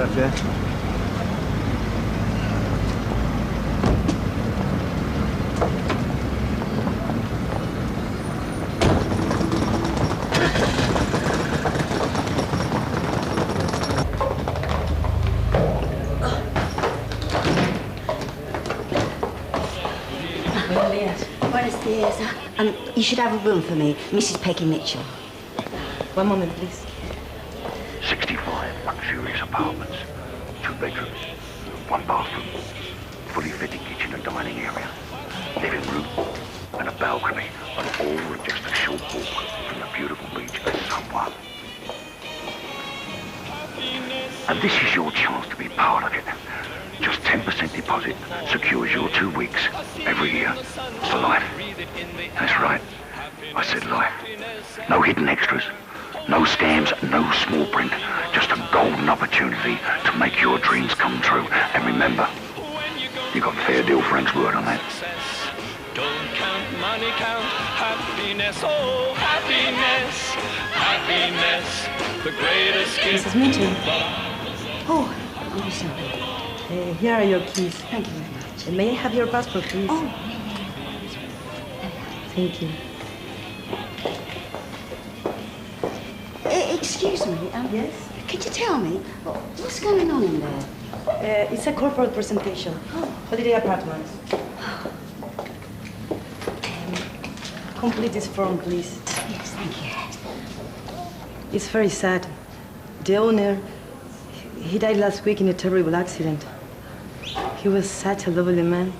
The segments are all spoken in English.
photograph, yeah? Buenos dias. You should have a room for me, Mrs. Peggy Mitchell. One moment, please. 65 luxurious apartments, 2 bedrooms, 1 bathroom, fully fitted kitchen and dining area, living room, and a balcony, and all with just a short walk from the beautiful beach at Sunway. And this is your chance to be part of it. Just 10% deposit secures your 2 weeks every year for life. That's right, I said life. No hidden extras, no scams, no small print. Just a golden opportunity to make your dreams come true. And remember, you got Fair Deal Frank's word on that. Don't count money, count happiness. Oh, happiness, happiness, the greatest gift. Mrs. Mitchell. Oh, I'm sorry. Here are your keys. Thank you very much. May I have your passport, please? Oh. Thank you. Excuse me. Yes? Could you tell me what's going on in there? It's a corporate presentation. Holiday apartments. Complete this form, please. Yes, thank you. It's very sad. The owner, he died last week in a terrible accident. He was such a lovely man.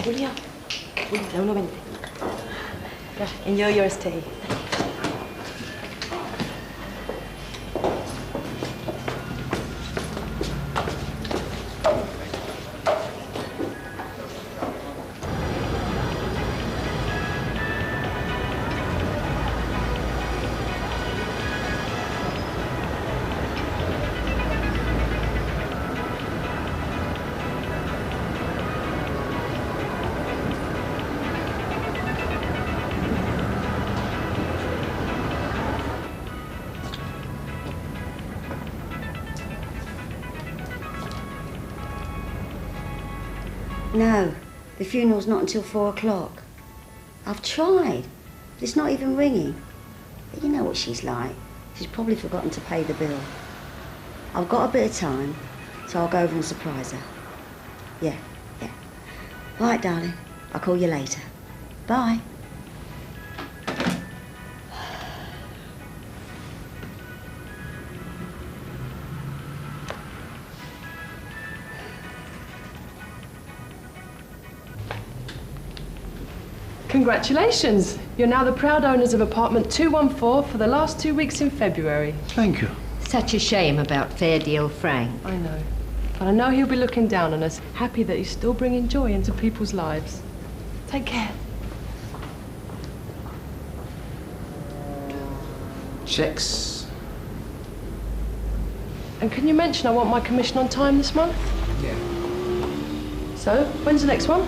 Julia, un momento. Enjoy your stay. No, the funeral's not until 4 o'clock. I've tried, but it's not even ringing. But you know what she's like. She's probably forgotten to pay the bill. I've got a bit of time, so I'll go over and surprise her. Yeah. Right, darling. I'll call you later. Bye. Congratulations! You're now the proud owners of apartment 214 for the last 2 weeks in February. Thank you. Such a shame about Fair Deal Frank. I know. But I know he'll be looking down on us, happy that he's still bringing joy into people's lives. Take care. Checks. And can you mention I want my commission on time this month? Yeah. So, when's the next one?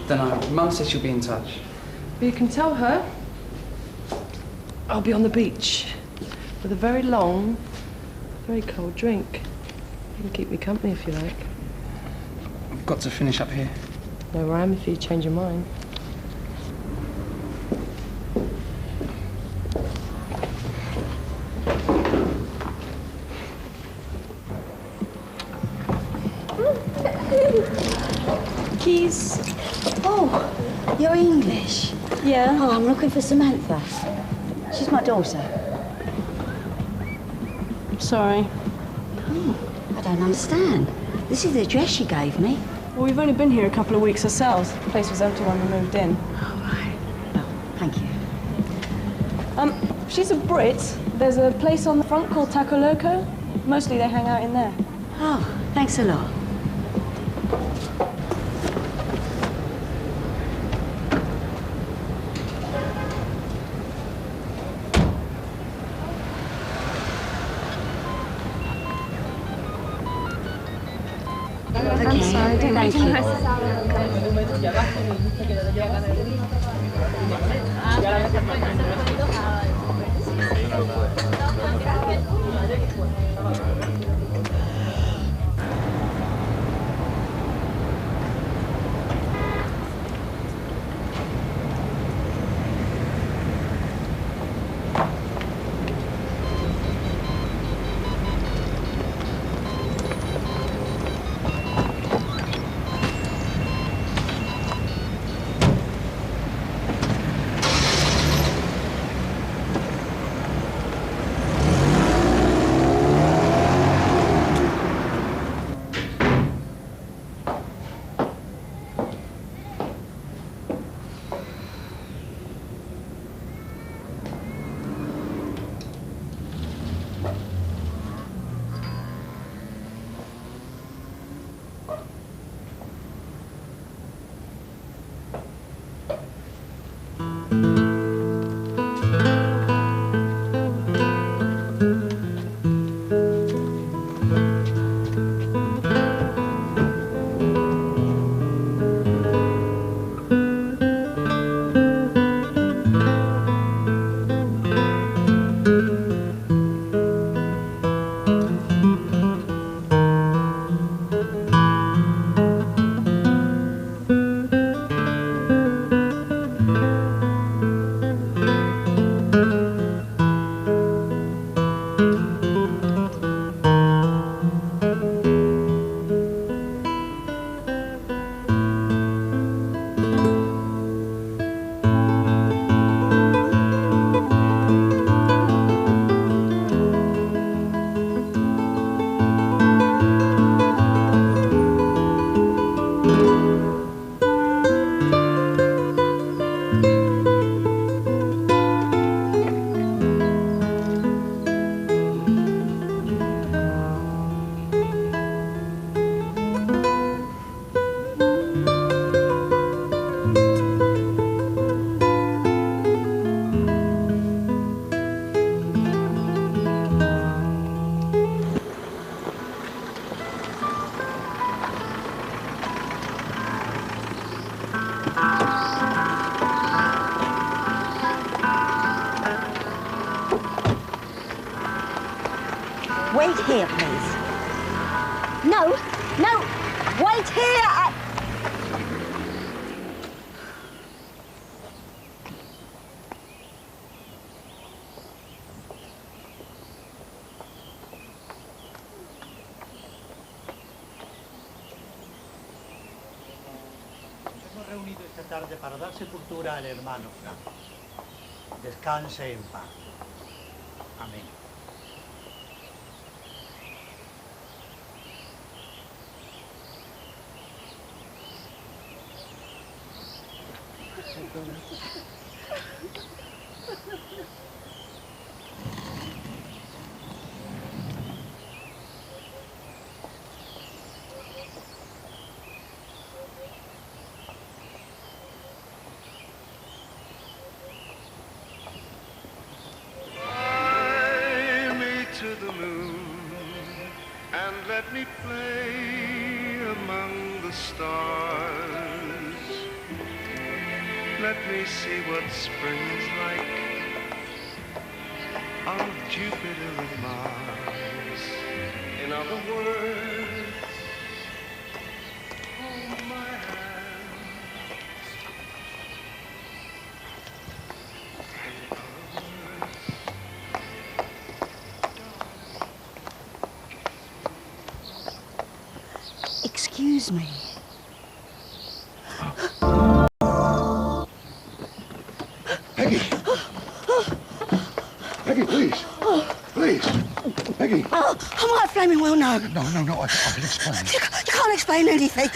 Don't know. Mum said she'll be in touch. Well, you can tell her I'll be on the beach with a very long, very cold drink. You can keep me company if you like. I've got to finish up here. Know where I am if you change your mind. Keys. Oh, you're English? Yeah. Oh, I'm looking for Samantha. She's my daughter. Sorry. Oh, I don't understand. This is the address she gave me. Well, we've only been here a couple of weeks ourselves. The place was empty when we moved in. All right. Well, thank you. She's a Brit. There's a place on the front called Taco Loco. Mostly they hang out in there. Oh, thanks a lot. I'm sorry, Thank you. here, please. No, no, wait here. Hemos reunido esta tarde para dar sepultura al hermano Frank. Descanse en paz. Amén. To the moon and let me play among the stars. Let me see what spring's like on Jupiter and Mars. In other words, hold my hand. Excuse me. Peggy! Peggy, please! Please! Peggy! Oh, I might flaming well know. No, I can explain. You can't explain anything.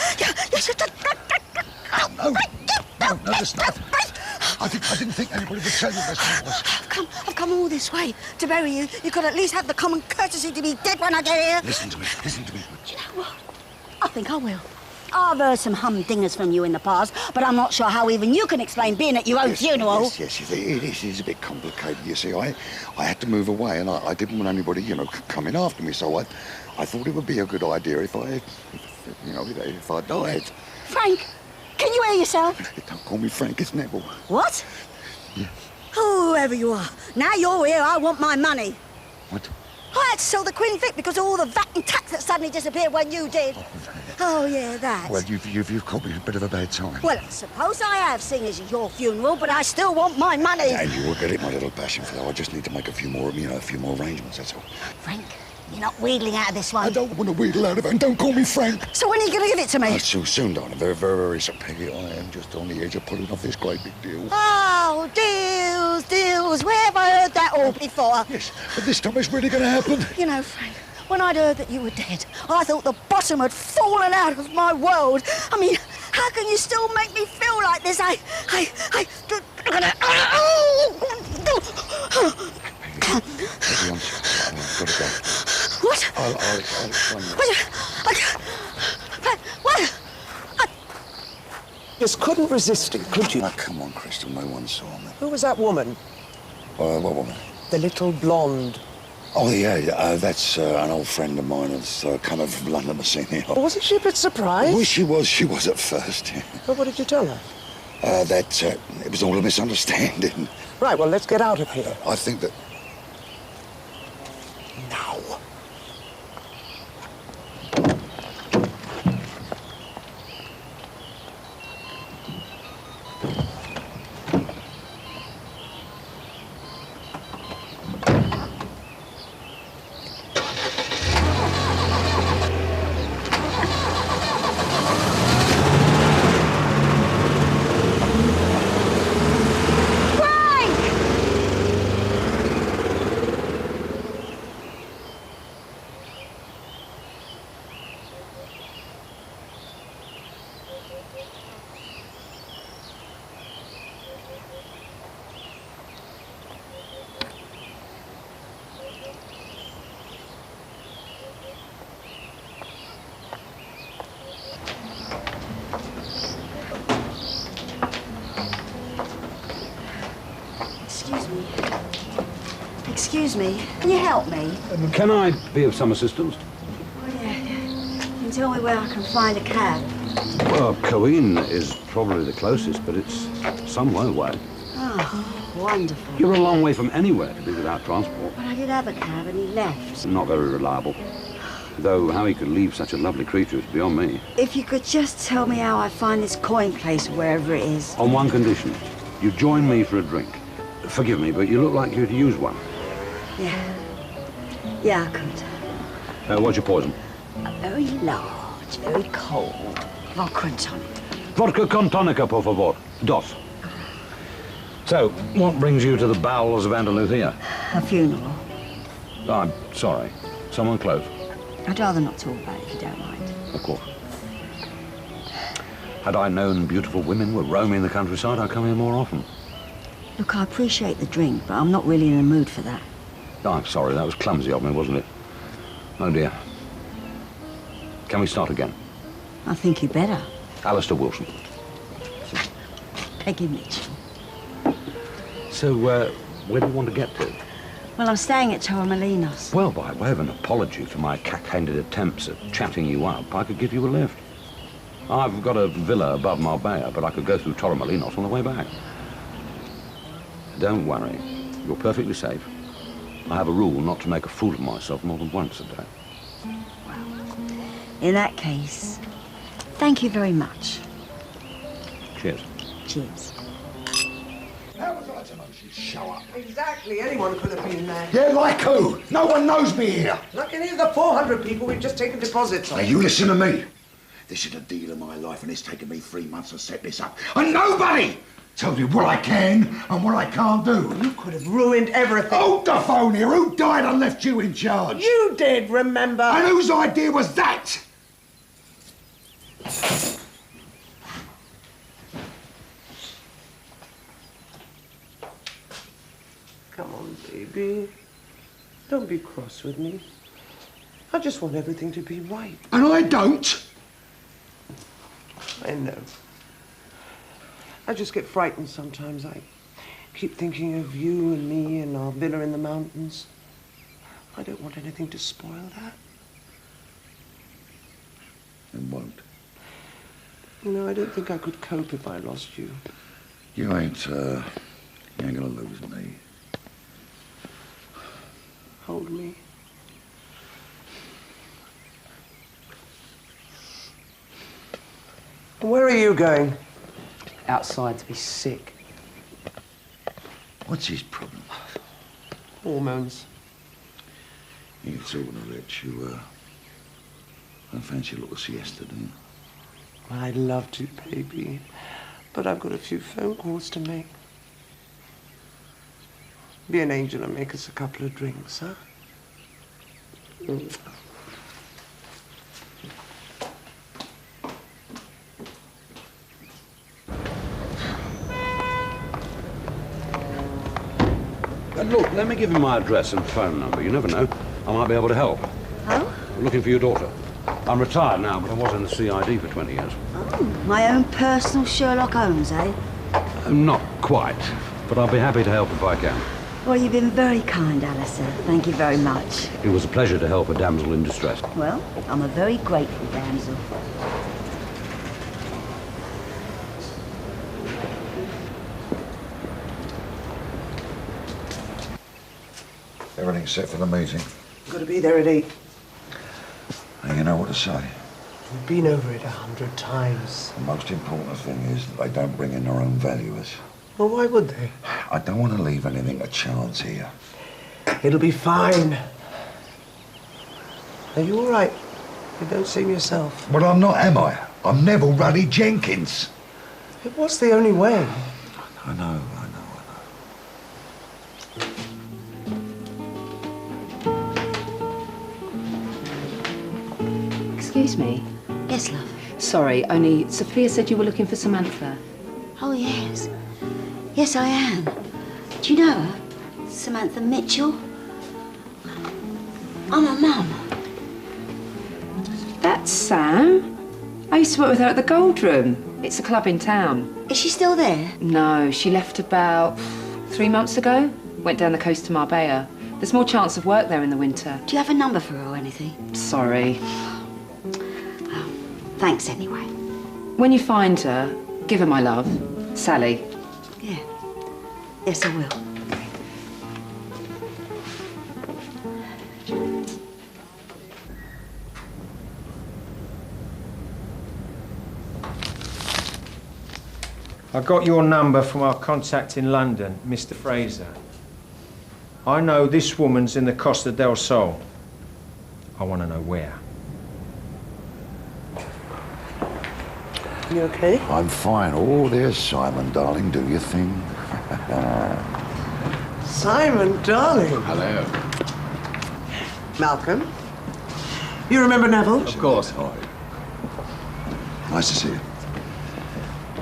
No, there's nothing. I didn't think anybody would tell you this was. I've come all this way to bury you. You could at least have the common courtesy to be dead when I get here. Listen to me. Do you know what? I think I will. I've heard some humdingers from you in the past, but I'm not sure how even you can explain being at your own funeral. Yes, it is a bit complicated. You see, I had to move away, and I didn't want anybody, coming after me. So I thought it would be a good idea if I died. Frank, can you hear yourself? Don't call me Frank. It's Neville. What? Yeah. Whoever you are, now you're here, I want my money. What? I had to sell the Queen Vic because of all the VAT and tax that suddenly disappeared when you did. Oh, yeah, that. Well, you've caught me a bit of a bad time. Well, I suppose I have, seeing as it's your funeral, but I still want my money. And you will get it, my little passion flower. I just need to make a few more arrangements, that's all. Frank, you're not wheedling out of this one. I don't want to wheedle out of it, and don't call me Frank. So when are you going to give it to me? So soon, darling. Very, very, very soon. Peggy, I am just on the edge of pulling off this great big deal. Oh, deals. Where have I heard that all before? Yes, but this time it's really going to happen. You know, Frank, when I'd heard that you were dead, I thought the bottom had fallen out of my world. I mean, how can you still make me feel like this? Peggy, I'm sorry. I've got to go. What? I'll explain you. What? Just couldn't resist it, could you? Oh, come on, Crystal. No one saw me. Who was that woman? What woman? The little blonde. Oh, yeah. That's an old friend of mine who's come over from London to see me. Wasn't she a bit surprised? Well, she was at first. Yeah. Well, what did you tell her? That it was all a misunderstanding. Right, well, let's get out of here. I think that... Now. Excuse me, can you help me? Can I be of some assistance? Oh, yeah. Can you tell me where I can find a cab? Well, Coen is probably the closest, but it's some way away. Oh, wonderful. You're a long way from anywhere to be without transport. Well, I did have a cab and he left. Not very reliable. Though how he could leave such a lovely creature is beyond me. If you could just tell me how I find this coin place, wherever it is. On one condition. You join me for a drink. Forgive me, but you look like you could use one. Yeah. Yeah, I could. What's your poison? A very large, very cold vodka and tonic. Vodka con tonica, por favor. Dos. So, what brings you to the bowels of Andalusia? A funeral. I'm sorry. Someone close? I'd rather not talk about it if you don't mind. Of course. Had I known beautiful women were roaming the countryside, I'd come here more often. Look, I appreciate the drink, but I'm not really in the mood for that. Oh, I'm sorry, that was clumsy of me, wasn't it? Oh, dear. Can we start again? I think you better. Alistair Wilson. Peggy Mitchell. So, where do you want to get to? Well, I'm staying at Torremolinos. Well, by way of an apology for my cack-handed attempts at chatting you up, I could give you a lift. I've got a villa above Marbella, but I could go through Torremolinos on the way back. Don't worry. You're perfectly safe. I have a rule not to make a fool of myself more than once a day. Well, in that case, thank you very much. Cheers. Cheers. How was I to know she'd show up? Exactly. Anyone could have been there. Yeah, like who? No one knows me here. Like any of the 400 people we've just taken deposits on. Now, you listen to me. This is the deal of my life, and it's taken me 3 months to set this up. And nobody tells me what I can and what I can't do. You could have ruined everything. Hold the phone here. Who died and left you in charge? You did, remember? And whose idea was that? Come on, baby. Don't be cross with me. I just want everything to be right. And I don't. I know. I just get frightened sometimes. I keep thinking of you and me and our villa in the mountains. I don't want anything to spoil that. And won't. You know, I don't think I could cope if I lost you. You ain't gonna lose me. Hold me. Where are you going? Outside to be sick. What's his problem? Hormones. It's all gonna let you, I fancy a little siesta, do you? Well, I'd love to, baby. But I've got a few phone calls to make. Be an angel and make us a couple of drinks, huh? Look, let me give you my address and phone number. You never know. I might be able to help. Oh? I'm looking for your daughter. I'm retired now, but I was in the CID for 20 years. Oh, my own personal Sherlock Holmes, eh? Not quite, but I'll be happy to help if I can. Well, you've been very kind, Alistair. Thank you very much. It was a pleasure to help a damsel in distress. Well, I'm a very grateful damsel. Everything's set for the meeting. Got to be there at 8. And you know what to say. We've been over it 100 times. The most important thing is that they don't bring in their own valuers. Well, why would they? I don't want to leave anything to chance here. It'll be fine. Are you all right? You don't seem yourself. Well, I'm not, am I? I'm Neville Ruddy Jenkins. It was the only way. I know. Excuse me. Yes, love. Sorry, only Sophia said you were looking for Samantha. Oh, yes. Yes, I am. Do you know her? Samantha Mitchell? I'm her mum. That's Sam. I used to work with her at the Gold Room. It's a club in town. Is she still there? No, she left about 3 months ago. Went down the coast to Marbella. There's more chance of work there in the winter. Do you have a number for her or anything? Sorry. Oh, thanks anyway. When you find her, give her my love. Sally. Yeah. Yes, I will. I got your number from our contact in London, Mr. Fraser. I know this woman's in the Costa del Sol. I want to know where. You okay? I'm fine. Oh, there's Simon, darling. Do your thing. Simon, darling. Hello. Malcolm. You remember Neville? Of course. Nice to see you.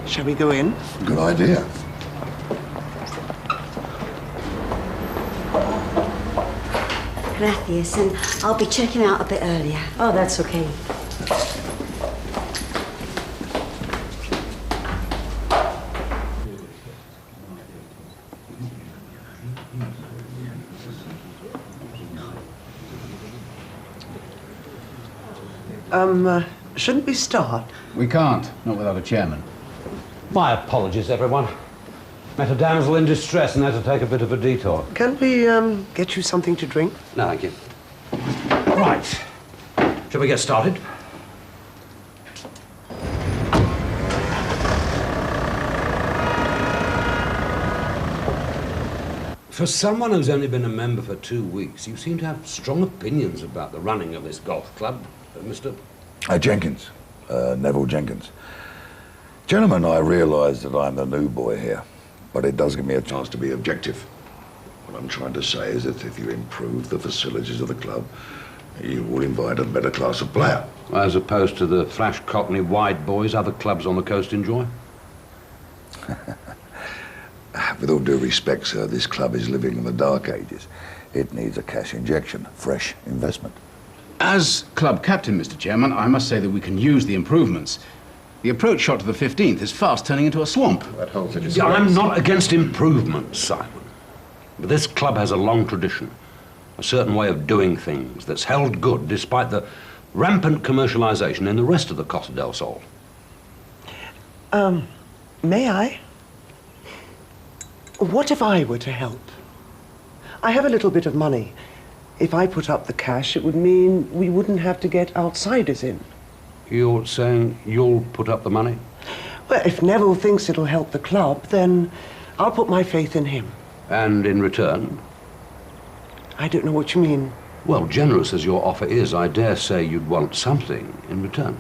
Shall we go in? Good idea. Gracias, and I'll be checking out a bit earlier. Oh, that's okay. Shouldn't we start? We can't, not without a chairman. My apologies, everyone. Met a damsel in distress and had to take a bit of a detour. Can we, get you something to drink? No, thank you. Right. Shall we get started? For someone who's only been a member for 2 weeks, you seem to have strong opinions about the running of this golf club, Mr. Jenkins. Neville Jenkins. Gentlemen, I realise that I'm the new boy here, but it does give me a chance to be objective. What I'm trying to say is that if you improve the facilities of the club, you will invite a better class of player. As opposed to the flash cockney wide boys other clubs on the coast enjoy? With all due respect, sir, this club is living in the dark ages. It needs a cash injection, fresh investment. As club captain, Mr. Chairman, I must say that we can use the improvements. The approach shot to the 15th is fast turning into a swamp. That holds a disgrace. I'm not against improvements, Simon. But this club has a long tradition, a certain way of doing things that's held good despite the rampant commercialization in the rest of the Costa del Sol. May I? What if I were to help? I have a little bit of money. If I put up the cash, it would mean we wouldn't have to get outsiders in. You're saying you'll put up the money? Well, if Neville thinks it'll help the club, then I'll put my faith in him. And in return? I don't know what you mean. Well, generous as your offer is, I dare say you'd want something in return.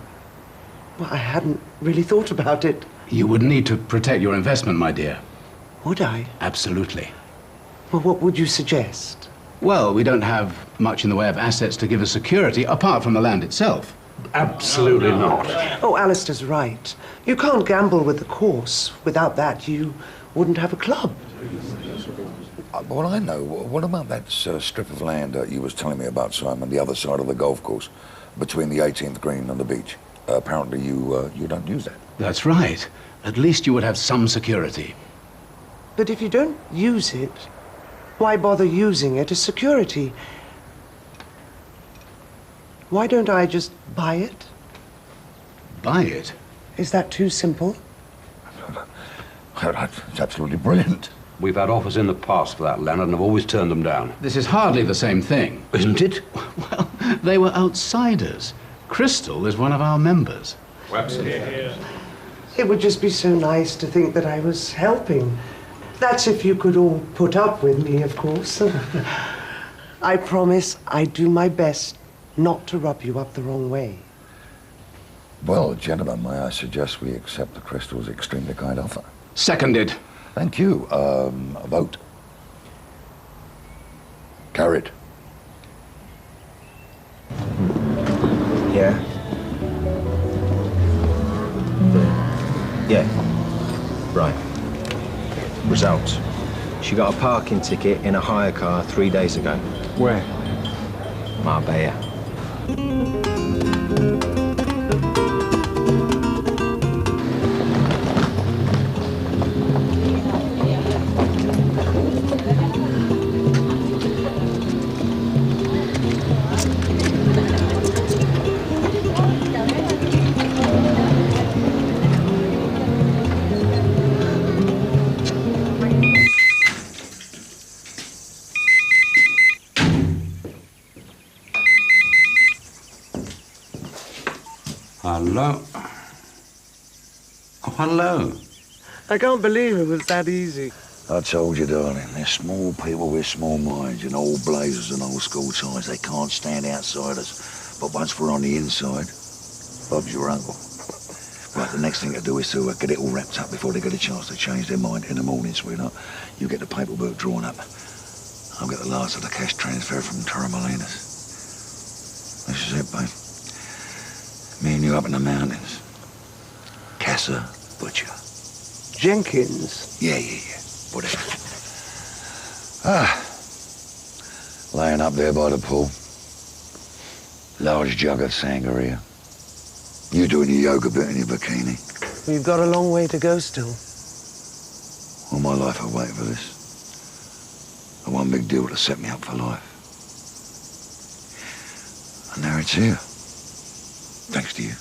Well, I hadn't really thought about it. You would need to protect your investment, my dear. Would I? Absolutely. Well, what would you suggest? Well, we don't have much in the way of assets to give us security, apart from the land itself. Absolutely not. Oh, Alistair's right. You can't gamble with the course. Without that, you wouldn't have a club. Well, I know. What about that strip of land you was telling me about, Simon, the other side of the golf course, between the 18th green and the beach? Apparently you don't use that. That's right. At least you would have some security. But if you don't use it, why bother using it as security? Why don't I just buy it? Buy it? Is that too simple? It's absolutely brilliant. We've had offers in the past for that land and have always turned them down. This is hardly the same thing. Isn't it? Well, they were outsiders. Crystal is one of our members. Absolutely. It would just be so nice to think that I was helping. That's if you could all put up with me, of course. I promise I'd do my best not to rub you up the wrong way. Well, gentlemen, may I suggest we accept the Crystal's extremely kind offer? Seconded. Thank you. A vote. Carried. Yeah. Yeah. Right. Results. She got a parking ticket in a hire car 3 days ago. Where? Marbella. Hello? Oh, hello. I can't believe it was that easy. I told you, darling, they're small people with small minds and old blazers and old school ties. They can't stand outsiders. But once we're on the inside, Bob's your uncle. Right, the next thing to do is to get it all wrapped up before they get a chance to change their mind in the morning, sweetheart. You get the paperwork drawn up. I'll get the last of the cash transfer from Torremolinos. This is it, babe. Me and you up in the mountains. Casa Butcher. Jenkins? Yeah. Whatever. Laying up there by the pool. Large jug of sangria. You doing your yoga bit in your bikini. We've got a long way to go still. All my life I've waited for this. The one big deal to set me up for life. And now it's here. Thanks to you.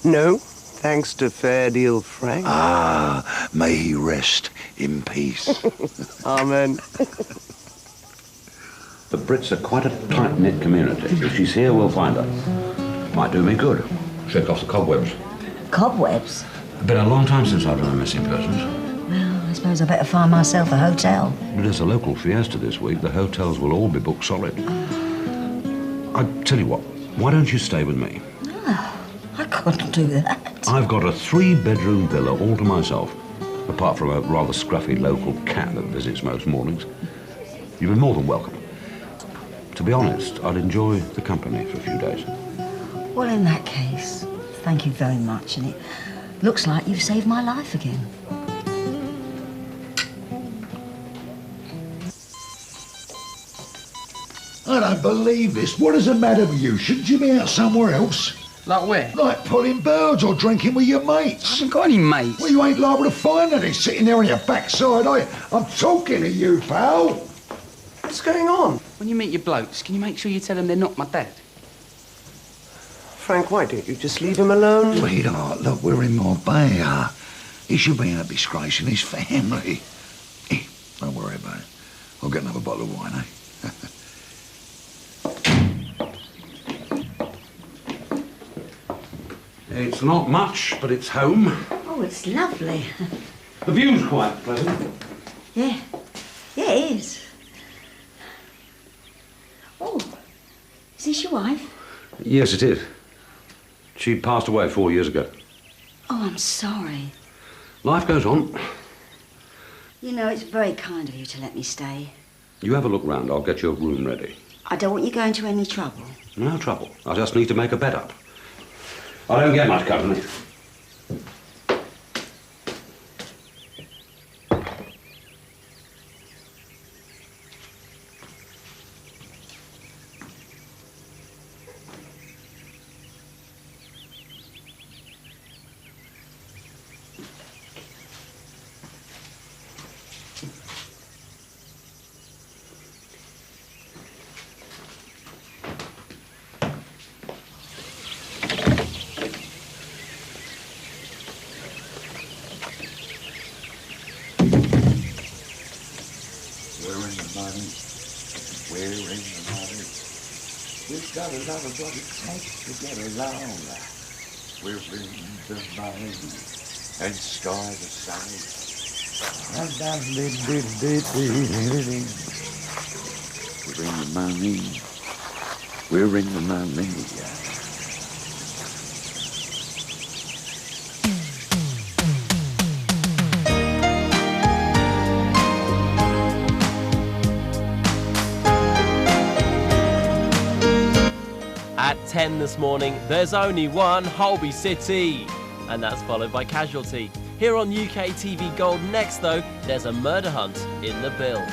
No, thanks to Fair Deal Frank. Ah, may he rest in peace. Amen. The Brits are quite a tight-knit community. If she's here, we'll find her. Might do me good. Shake off the cobwebs. Cobwebs? It's been a long time since I've done a missing persons. Well, I suppose I better find myself a hotel. But there's a local fiesta this week. The hotels will all be booked solid. I tell you what, why don't you stay with me? Oh, I couldn't do that. I've got a 3-bedroom villa all to myself, apart from a rather scruffy local cat that visits most mornings. You've been more than welcome. To be honest, I'd enjoy the company for a few days. Well, in that case, thank you very much, and it looks like you've saved my life again. I don't believe this. What is the matter with you? Shouldn't you be out somewhere else? Like where? Like pulling birds or drinking with your mates. I haven't got any mates. Well, you ain't liable to find any sitting there on your backside, are you? I'm talking to you, pal. What's going on? When you meet your blokes, can you make sure you tell them they're not my dad? Frank, why don't you just leave him alone? Sweetheart, look, we're in Marbella. He should be in a disgrace in his family. Don't worry about it. I'll get another bottle of wine, eh? It's not much, but it's home. Oh, it's lovely. The view's quite pleasant. Yeah, it is. Oh, is this your wife? Yes, it is. She passed away 4 years ago. Oh, I'm sorry. Life goes on. You know, it's very kind of you to let me stay. You have a look round. I'll get your room ready. I don't want you going to any trouble. No trouble. I just need to make a bed up. I don't get much company. We've got a lot of what it takes to get along. We're in the money and sky the sight. We're in the money. We're in the money. At 10 this morning, there's only one Holby City, and that's followed by Casualty. Here on UK TV Gold next, though, there's a murder hunt in the bill.